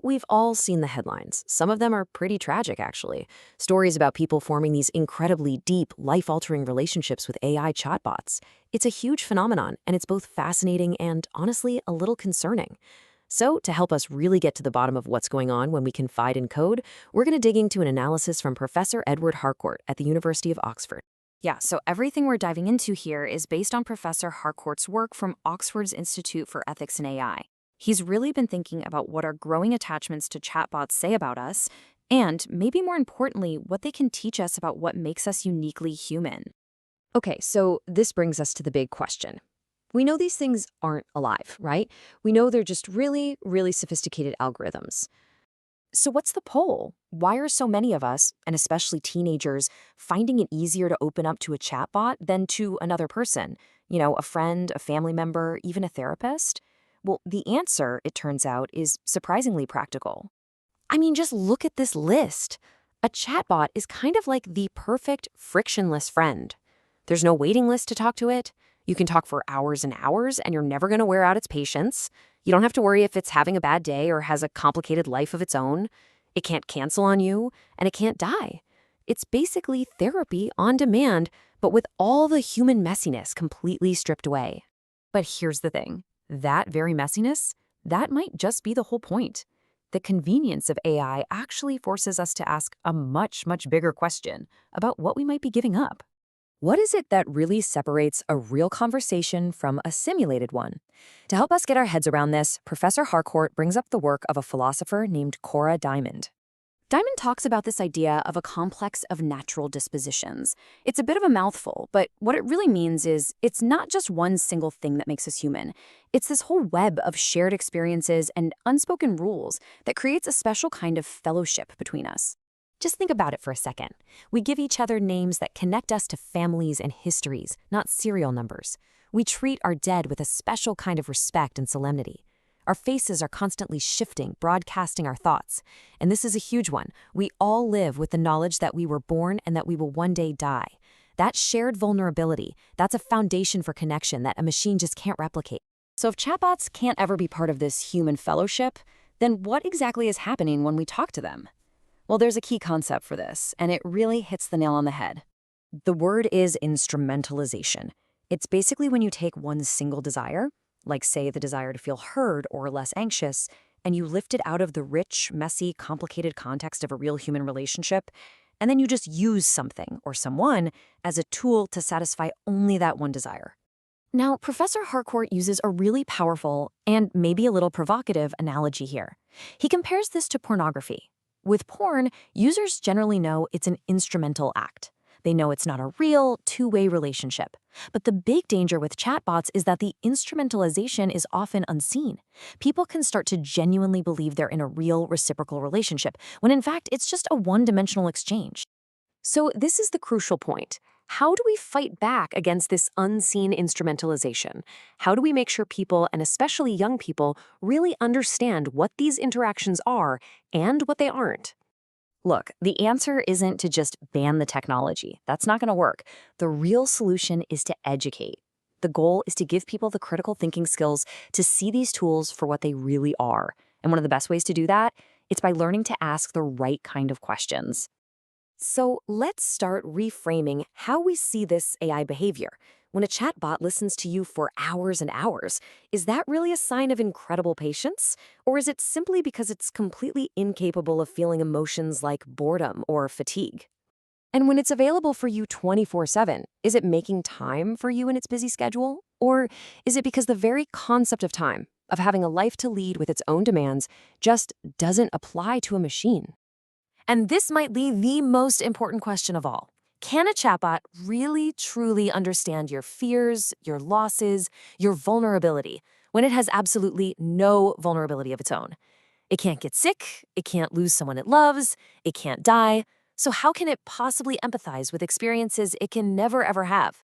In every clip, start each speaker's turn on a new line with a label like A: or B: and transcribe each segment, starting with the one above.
A: We've all seen the headlines. Some of them are pretty tragic, actually. Stories about people forming these incredibly deep, life-altering relationships with AI chatbots. It's a huge phenomenon, and it's both fascinating and, honestly, a little concerning. So, to help us really get to the bottom of what's going on when we confide in code, we're going to dig into an analysis from Professor Edward Harcourt at the University of Oxford.
B: Yeah, so everything we're diving into here is based on Professor Harcourt's work from Oxford's Institute for Ethics in AI. He's really been thinking about what our growing attachments to chatbots say about us, and maybe more importantly, what they can teach us about what makes us uniquely human.
A: Okay, so this brings us to the big question. We know these things aren't alive, right? We know they're just really, really sophisticated algorithms. So what's the poll? Why are so many of us, and especially teenagers, finding it easier to open up to a chatbot than to another person? A friend, a family member, even a therapist? Well, the answer, it turns out, is surprisingly practical. I mean, just look at this list. A chatbot is kind of like the perfect frictionless friend. There's no waiting list to talk to it. You can talk for hours and hours, and you're never going to wear out its patience. You don't have to worry if it's having a bad day or has a complicated life of its own. It can't cancel on you, and it can't die. It's basically therapy on demand, but with all the human messiness completely stripped away. But here's the thing. That very messiness, that might just be the whole point. The convenience of AI actually forces us to ask a much, much bigger question about what we might be giving up. What is it that really separates a real conversation from a simulated one? To help us get our heads around this, Professor Harcourt brings up the work of a philosopher named Cora Diamond.
B: Diamond talks about this idea of a complex of natural dispositions. It's a bit of a mouthful, but what it really means is it's not just one single thing that makes us human. It's this whole web of shared experiences and unspoken rules that creates a special kind of fellowship between us. Just think about it for a second. We give each other names that connect us to families and histories, not serial numbers. We treat our dead with a special kind of respect and solemnity. Our faces are constantly shifting, broadcasting our thoughts. And this is a huge one. We all live with the knowledge that we were born and that we will one day die. That shared vulnerability, that's a foundation for connection that a machine just can't replicate. So if chatbots can't ever be part of this human fellowship, then what exactly is happening when we talk to them? Well, there's a key concept for this, and it really hits the nail on the head. The word is instrumentalization. It's basically when you take one single desire, like say the desire to feel heard or less anxious, and you lift it out of the rich, messy, complicated context of a real human relationship, and then you just use something or someone as a tool to satisfy only that one desire. Now, Professor Harcourt uses a really powerful and maybe a little provocative analogy here. He compares this to pornography. With porn, users generally know it's an instrumental act. They know it's not a real, two-way relationship. But the big danger with chatbots is that the instrumentalization is often unseen. People can start to genuinely believe they're in a real, reciprocal relationship, when in fact it's just a one-dimensional exchange. So this is the crucial point. How do we fight back against this unseen instrumentalization? How do we make sure people, and especially young people, really understand what these interactions are and what they aren't? Look, the answer isn't to just ban the technology. That's not going to work. The real solution is to educate. The goal is to give people the critical thinking skills to see these tools for what they really are. And one of the best ways to do that, it's by learning to ask the right kind of questions. So let's start reframing how we see this AI behavior. When a chatbot listens to you for hours and hours, is that really a sign of incredible patience? Or is it simply because it's completely incapable of feeling emotions like boredom or fatigue? And when it's available for you 24/7, is it making time for you in its busy schedule? Or is it because the very concept of time, of having a life to lead with its own demands, just doesn't apply to a machine? And this might be the most important question of all. Can a chatbot really, truly understand your fears, your losses, your vulnerability, when it has absolutely no vulnerability of its own? It can't get sick, it can't lose someone it loves, it can't die. So how can it possibly empathize with experiences it can never ever have?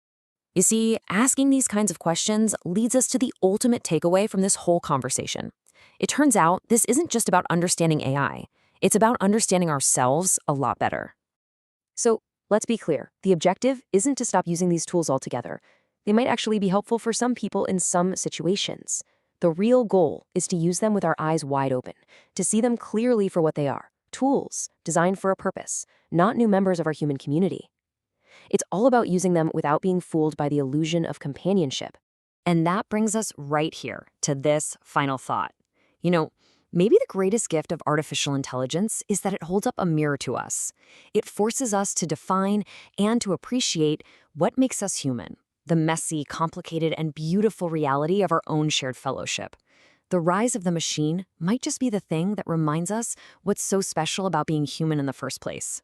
B: You see, asking these kinds of questions leads us to the ultimate takeaway from this whole conversation. It turns out this isn't just about understanding AI. It's about understanding ourselves a lot better. So let's be clear. The objective isn't to stop using these tools altogether. They might actually be helpful for some people in some situations. The real goal is to use them with our eyes wide open, to see them clearly for what they are, tools designed for a purpose, not new members of our human community. It's all about using them without being fooled by the illusion of companionship.
A: And that brings us right here to this final thought. Maybe the greatest gift of artificial intelligence is that it holds up a mirror to us. It forces us to define and to appreciate what makes us human, the messy, complicated, and beautiful reality of our own shared fellowship. The rise of the machine might just be the thing that reminds us what's so special about being human in the first place.